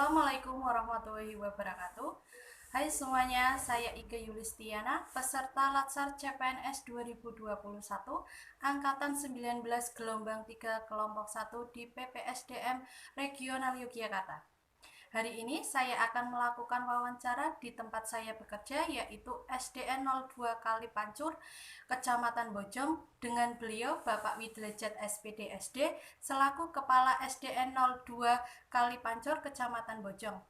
Assalamualaikum warahmatullahi wabarakatuh. Hai semuanya, saya Ike Yulistiana, peserta Latsar CPNS 2021, Angkatan 19 Gelombang 3 Kelompok 1 di PPSDM Regional Yogyakarta. Hari ini saya akan melakukan wawancara di tempat saya bekerja, yaitu SDN 02 Kalipancur, Kecamatan Bojong, dengan beliau Bapak Widlejat SPD SD selaku Kepala SDN 02 Kalipancur, Kecamatan Bojong,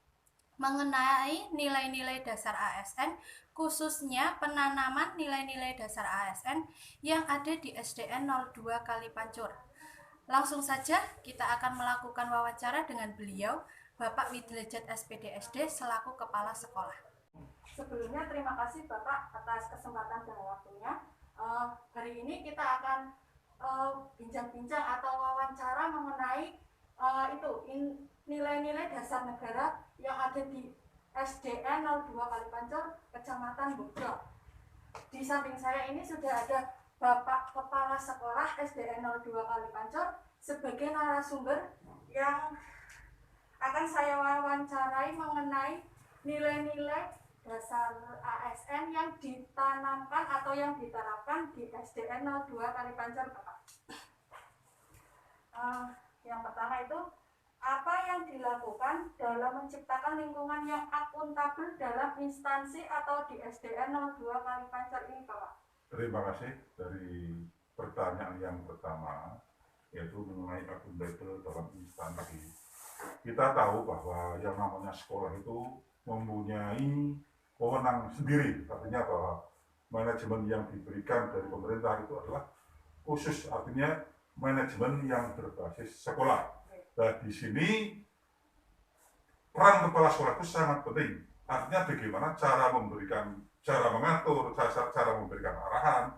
mengenai nilai-nilai dasar ASN, khususnya penanaman nilai-nilai dasar ASN yang ada di SDN 02 Kalipancur. Langsung saja kita akan melakukan wawancara dengan beliau, Bapak Widlejat SPD SD selaku Kepala Sekolah. Sebelumnya terima kasih Bapak atas kesempatan dan waktunya. Hari ini kita akan bincang-bincang atau wawancara mengenai nilai-nilai dasar negara yang ada di SDN 02 Kalipancur, Kecamatan Bojong. Di samping saya ini sudah ada Bapak Kepala Sekolah SDN 02 Kalipancur sebagai narasumber yang akan saya wawancarai mengenai nilai-nilai dasar ASN yang ditanamkan atau yang diterapkan di SDN 02 Kalipancur, Bapak. Yang pertama itu, apa yang dilakukan dalam menciptakan lingkungan yang akuntabel dalam instansi atau di SDN 02 Kalipancur ini, Bapak? Terima kasih dari pertanyaan yang pertama, yaitu mengenai akuntabel dalam instansi. Kita tahu bahwa yang namanya sekolah itu mempunyai wewenang sendiri, artinya bahwa manajemen yang diberikan dari pemerintah itu adalah khusus, artinya manajemen yang berbasis sekolah. Dan di sini peran kepala sekolah itu sangat penting. Artinya bagaimana cara mengatur, cara memberikan arahan.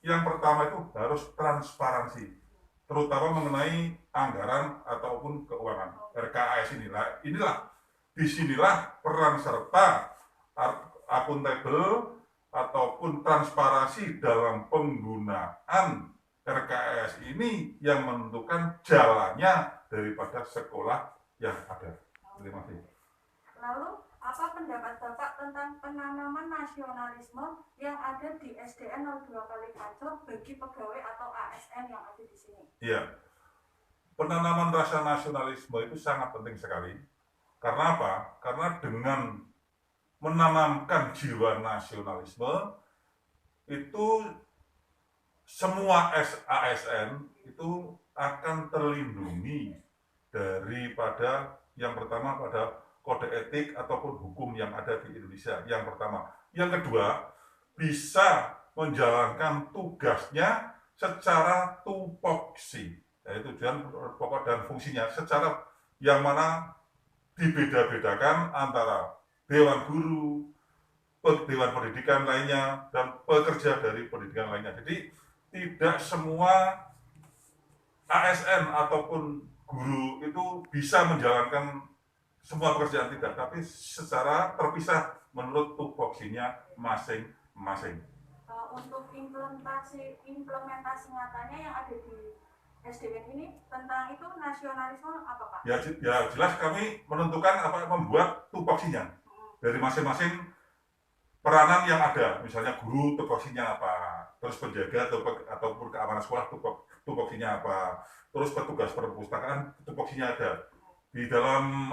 Yang pertama itu harus transparansi, terutama mengenai anggaran ataupun keuangan RKAS inilah disinilah peran serta akuntabel ataupun transparansi dalam penggunaan RKAS ini yang menentukan jalannya daripada sekolah yang ada. Terima kasih. Lalu, apa pendapat Bapak tentang penanaman nasionalisme yang ada di SDN 02 Kalipancur bagi pegawai atau ASN yang ada di sini? Iya, penanaman rasa nasionalisme itu sangat penting sekali. Karena apa? Karena dengan menanamkan jiwa nasionalisme itu semua ASN itu akan terlindungi daripada yang pertama pada kode etik ataupun hukum yang ada di Indonesia, yang pertama. Yang kedua, bisa menjalankan tugasnya secara tupoksi, yaitu tujuan pokok dan fungsinya, secara yang mana dibeda-bedakan antara dewan guru, dewan pendidikan lainnya, dan pekerja dari pendidikan lainnya. Jadi tidak semua ASN ataupun guru itu bisa menjalankan semua pekerjaan, tidak, tapi secara terpisah menurut tupoksinya masing-masing. Untuk implementasi nyatanya yang ada di SDN ini tentang itu nasionalisme apa, Pak? Ya jelas kami menentukan membuat tupoksinya dari masing-masing peranan yang ada, misalnya guru tupoksinya apa, terus penjaga ataupun keamanan sekolah tupoksinya apa, terus petugas perpustakaan tupoksinya ada, di dalam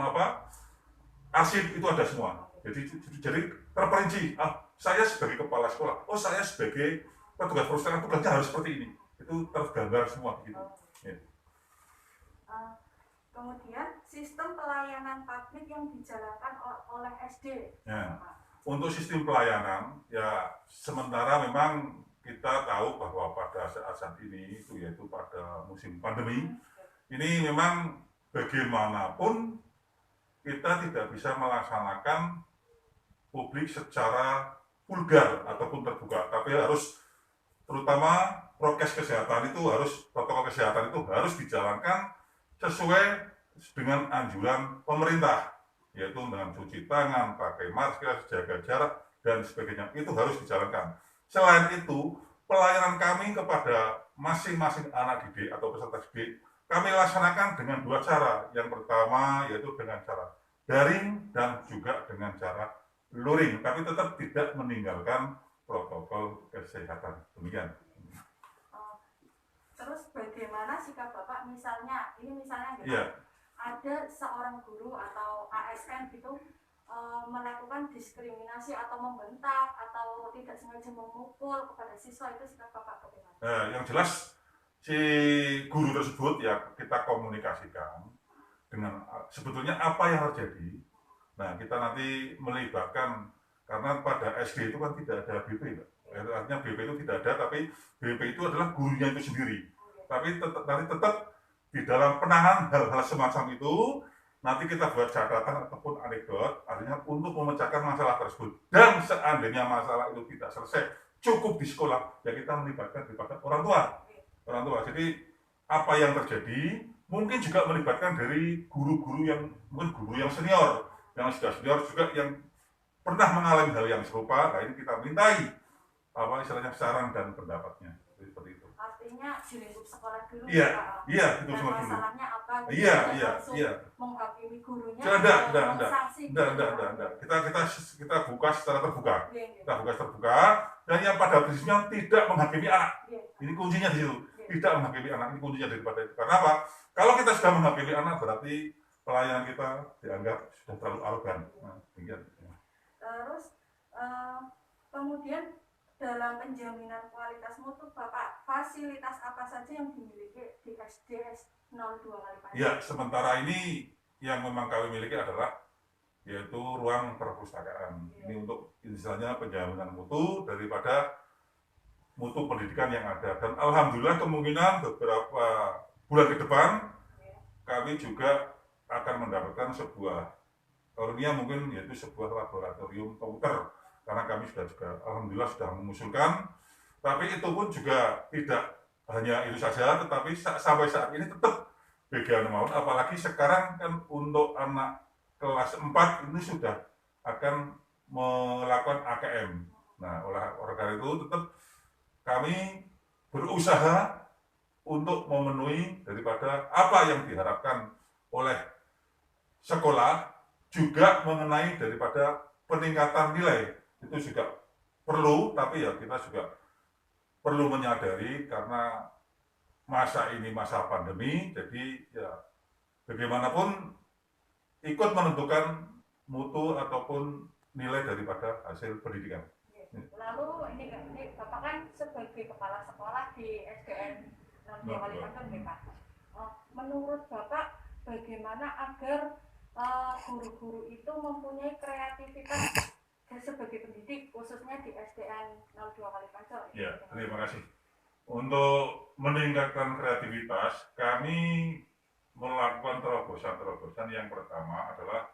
arsip itu ada semua. Jadi terperinci. Saya sebagai kepala sekolah, saya sebagai petugas perpustakaan tugasnya harus seperti ini. Itu tergambar semua gitu. Ya. Kemudian sistem pelayanan publik yang dijalankan oleh SD. Ya. Untuk sistem pelayanan, ya sementara memang kita tahu bahwa pada saat ini itu yaitu pada musim pandemi, ini memang bagaimanapun kita tidak bisa melaksanakan publik secara vulgar ataupun terbuka, tapi harus terutama protokol kesehatan itu harus dijalankan sesuai dengan anjuran pemerintah, yaitu dengan cuci tangan, pakai masker, jaga jarak, dan sebagainya. Itu harus dijalankan. Selain itu, pelayanan kami kepada masing-masing anak didik atau peserta didik kami laksanakan dengan dua cara. Yang pertama yaitu dengan cara daring dan juga dengan cara luring, tapi tetap tidak meninggalkan protokol kesehatan. Demikian. Terus bagaimana sikap Bapak misalnya gitu, Iya. ada seorang guru atau ASN gitu melakukan diskriminasi atau membentak atau tidak sengaja memukul kepada siswa, itu sikap Bapak bagaimana? Yang jelas si guru tersebut ya kita komunikasikan dengan sebetulnya apa yang terjadi. Nah, kita nanti melibatkan, karena pada SD itu kan tidak ada BP, artinya BP itu tidak ada, tapi BP itu adalah gurunya itu sendiri. Tapi nanti tetap di dalam penanganan hal-hal semacam itu, nanti kita buat catatan ataupun anekdot, artinya untuk memecahkan masalah tersebut. Dan seandainya masalah itu tidak selesai, cukup di sekolah, ya kita melibatkan daripada orang tua. Jadi apa yang terjadi, mungkin juga melibatkan dari guru-guru yang mungkin guru yang senior, yang sudah senior juga yang pernah mengalami hal yang serupa. Nah, ini kita mintai apa istilahnya saran dan pendapatnya seperti itu. Artinya di lingkup sekolah dulu. Iya, itu dan semua dulu. Masalahnya apa? Iya. Menghakimi gurunya. Enggak. Kita buka secara terbuka. Kita buka terbuka. Dan yang pada prinsipnya tidak menghakimi anak. Ini kuncinya di situ. Tidak menghakimi anak, ini kuncinya daripada itu. Karena apa? Kalau kita sudah menghakimi anak, berarti pelayanan kita dianggap sudah terlalu arogan. Nah, terus kemudian dalam penjaminan kualitas mutu Bapak, fasilitas apa saja yang dimiliki di SDS 02 Kalipancel? Ya, sementara ini yang memang kami miliki adalah yaitu ruang perpustakaan. Ini untuk istilahnya penjaminan mutu daripada mutu pendidikan yang ada. Dan alhamdulillah kemungkinan beberapa bulan ke depan kami juga akan mendapatkan sebuah karunia, mungkin yaitu sebuah laboratorium komputer, karena kami sudah juga alhamdulillah sudah mengusulkan. Tapi itu pun juga tidak hanya itu saja, tetapi sampai saat ini tetap bagian mau, apalagi sekarang kan untuk anak kelas 4 ini sudah akan melakukan AKM. Nah, oleh karena itu tetap kami berusaha untuk memenuhi daripada apa yang diharapkan oleh sekolah, juga mengenai daripada peningkatan nilai. Itu juga perlu, tapi ya kita juga perlu menyadari karena masa ini masa pandemi, jadi ya bagaimanapun ikut menentukan mutu ataupun nilai daripada hasil pendidikan. Lalu ini Bapak kan sebagai kepala sekolah di SDN 02 Kalipancel, Pak. Menurut Bapak bagaimana agar guru-guru itu mempunyai kreativitas sebagai pendidik, khususnya di SDN 02 Kalipancel? Ya, terima kasih. Untuk meningkatkan kreativitas, kami melakukan terobosan-terobosan. Yang pertama adalah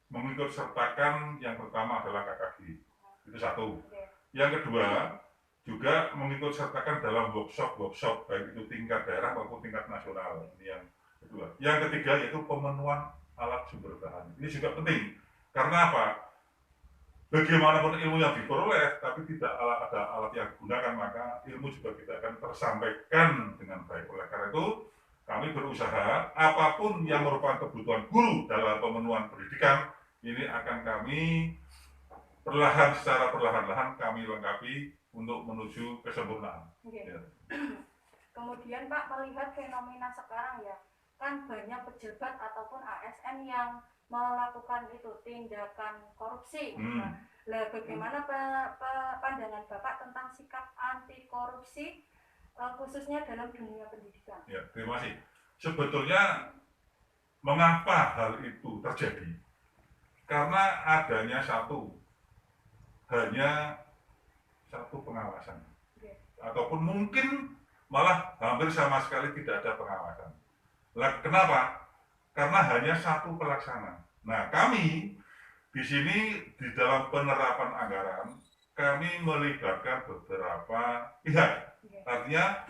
mengikut sertakan, yang pertama adalah KKG. Itu satu. Yang kedua, juga mengikut sertakan dalam workshop, baik itu tingkat daerah maupun tingkat nasional. Ini yang kedua. Yang ketiga yaitu pemenuhan alat sumber bahan. Ini juga penting. Karena apa? Bagaimanapun ilmu yang diperoleh, tapi tidak ada alat yang digunakan, maka ilmu juga tidak akan tersampaikan dengan baik. Oleh karena itu, kami berusaha apapun yang merupakan kebutuhan guru dalam pemenuhan pendidikan, ini akan kami secara perlahan-lahan kami lengkapi untuk menuju kesempurnaan. Ya. Kemudian Pak, melihat fenomena sekarang ya, kan banyak pejabat ataupun ASN yang melakukan itu tindakan korupsi. Nah, bagaimana pandangan Bapak tentang sikap anti korupsi khususnya dalam dunia pendidikan? Ya, terima kasih. Sebetulnya mengapa hal itu terjadi? Karena adanya hanya satu pengawasan, ataupun mungkin malah hampir sama sekali tidak ada pengawasan. Kenapa? Karena hanya satu pelaksana. Nah, kami di sini di dalam penerapan anggaran, kami melibatkan beberapa pihak. Artinya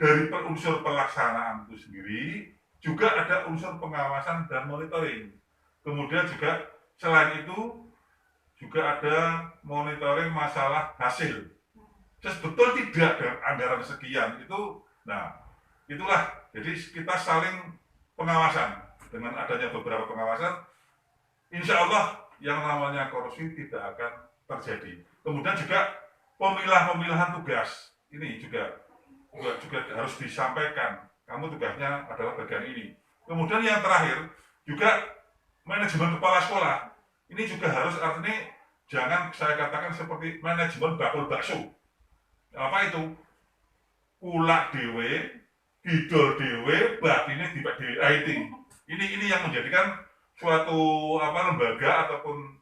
dari unsur pelaksanaan itu sendiri, juga ada unsur pengawasan dan monitoring. Kemudian juga selain itu, juga ada monitoring masalah hasil. Betul tidak dengan anggaran sekian itu, nah itulah. Jadi kita saling pengawasan. Dengan adanya beberapa pengawasan, insya Allah yang namanya korupsi tidak akan terjadi. Kemudian juga pemilah-pemilahan tugas ini juga harus disampaikan. Kamu tugasnya adalah bagian ini. Kemudian yang terakhir juga manajemen kepala sekolah. Ini juga harus, artinya jangan saya katakan seperti manajemen bakul bakso. Apa itu? Kulak dewe, didol dewe, batine dibak dewe. Ini yang menjadikan suatu lembaga ataupun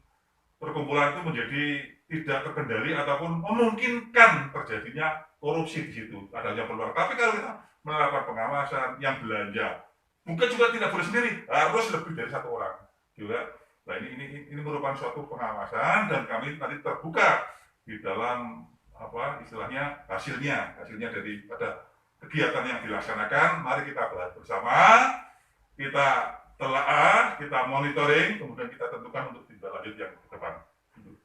perkumpulan itu menjadi tidak terkendali ataupun memungkinkan terjadinya korupsi di situ, adanya peluang. Tapi kalau kita melakukan pengawasan, yang belanja mungkin juga tidak boleh sendiri, harus lebih dari satu orang juga. Nah ini merupakan suatu pengawasan dan kami tadi terbuka di dalam istilahnya hasilnya daripada kegiatan yang dilaksanakan. Mari kita bahas bersama, kita telaah, kita monitoring, kemudian kita tentukan untuk tindak lanjut yang ke depan.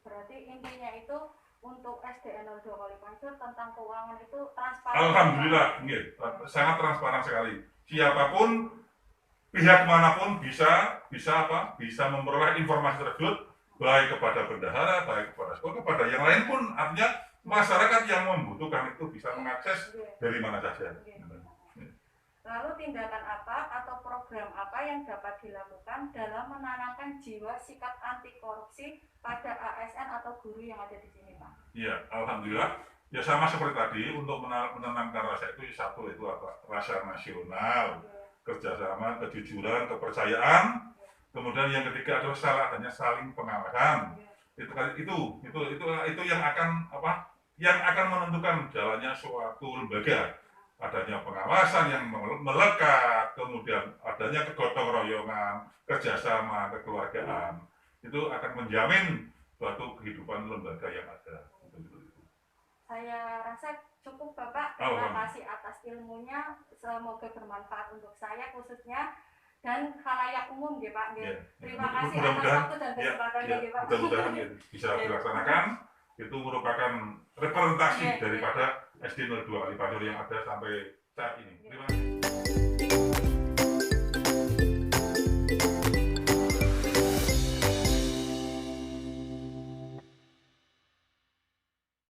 Berarti intinya itu untuk SDN 02 Kalipancur tentang keuangan itu transparan. Alhamdulillah, sangat transparan sekali. Siapapun, pihak manapun bisa memperoleh informasi tersebut, baik kepada bendahara, baik kepada sekolah, kepada yang lain pun, artinya masyarakat yang membutuhkan itu bisa mengakses dari mana saja. Lalu tindakan apa atau program apa yang dapat dilakukan dalam menanamkan jiwa sikap anti korupsi pada ASN atau guru yang ada di sini, Pak? Iya, alhamdulillah. Ya sama seperti tadi, untuk menanamkan rasa itu satu itu rasa nasional, kerjasama, kejujuran, kepercayaan. Kemudian yang ketiga adalah adanya saling pengawasan. Itu yang akan menentukan jalannya suatu lembaga. Adanya pengawasan yang melekat, kemudian adanya kegotong royongan, kerjasama, kekeluargaan, itu akan menjamin suatu kehidupan lembaga yang ada. Saya rasa cukup, Bapak. Terima kasih atas ilmunya. Semoga bermanfaat untuk saya khususnya dan khalayak umum, ya, Pak. Terima kasih atas waktu dan kesempatannya, Pak. Mudah-mudahan bisa dilaksanakan. Itu merupakan representasi daripada SD 02 Kalipancur yang ada sampai saat ini. Terima kasih.